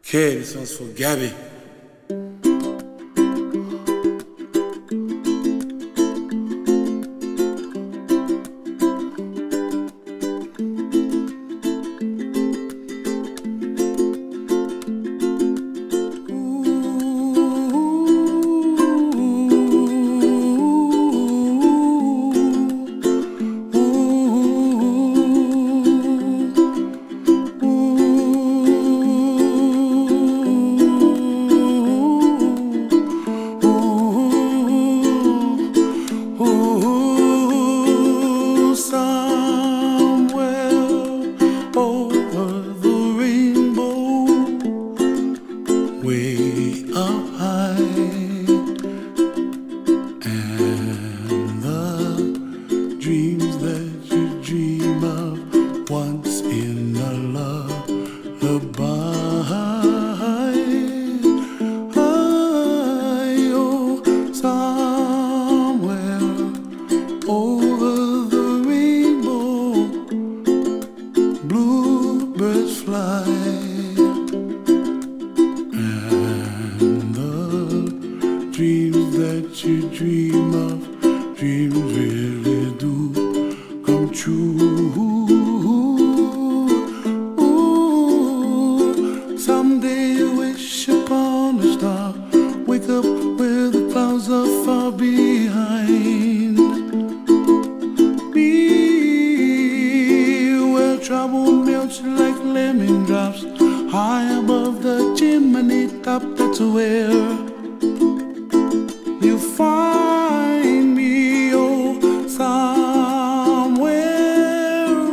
Okay, this one's for Gabby. Way up high, and the dreams that you dream of once in a lullaby. Oh, somewhere over the rainbow, bluebirds fly. Dreams that you dream of, dreams really do come true. Ooh, someday you wish upon a star, wake up where the clouds are far behind me, where trouble melts like lemon drops, high above the chimney top. That's where you find me, oh, somewhere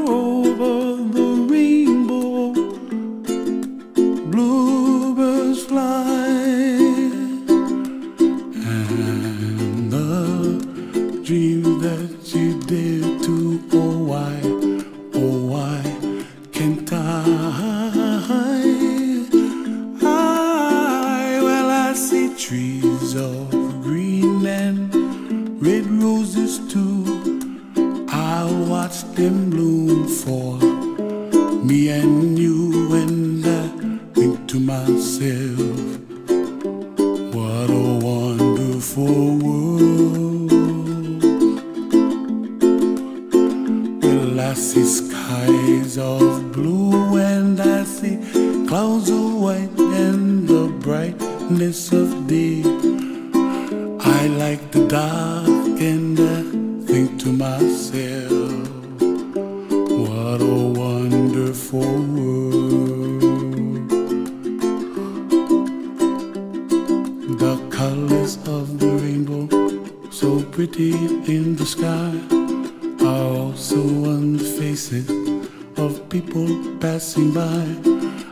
over the rainbow, bluebirds fly, and the dreams that you dare to, oh why can't well, I see trees of green and red roses too. I watch them bloom for me and you, and I think to myself, what a wonderful world. Well, I see skies of blue and I see clouds of white and the brightness of day. I like the dark and I think to myself, what a wonderful world. The colors of the rainbow, so pretty in the sky, are also on the faces of people passing by.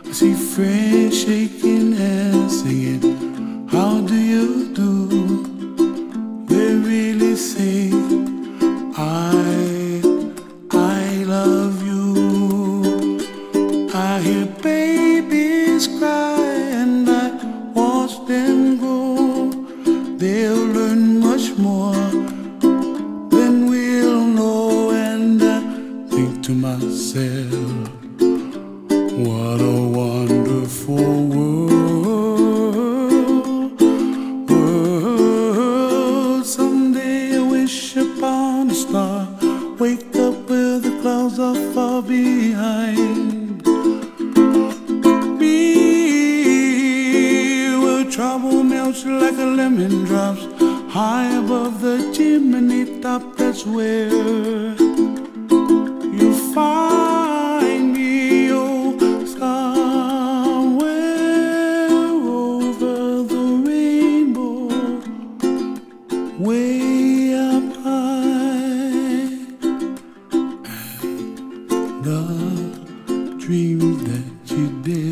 I see friends shaking hands singing, how do you do? They really say, I love you. I hear babies cry and I watch them grow. They'll learn much more than we'll know, and I think to myself, what a wonderful world. Someday I wish upon a star, wake up where the clouds are far behind me, where trouble melts like a lemon drops, high above the chimney top. That's where you find me, oh, somewhere over the rainbow, way up high, and the dreams that you did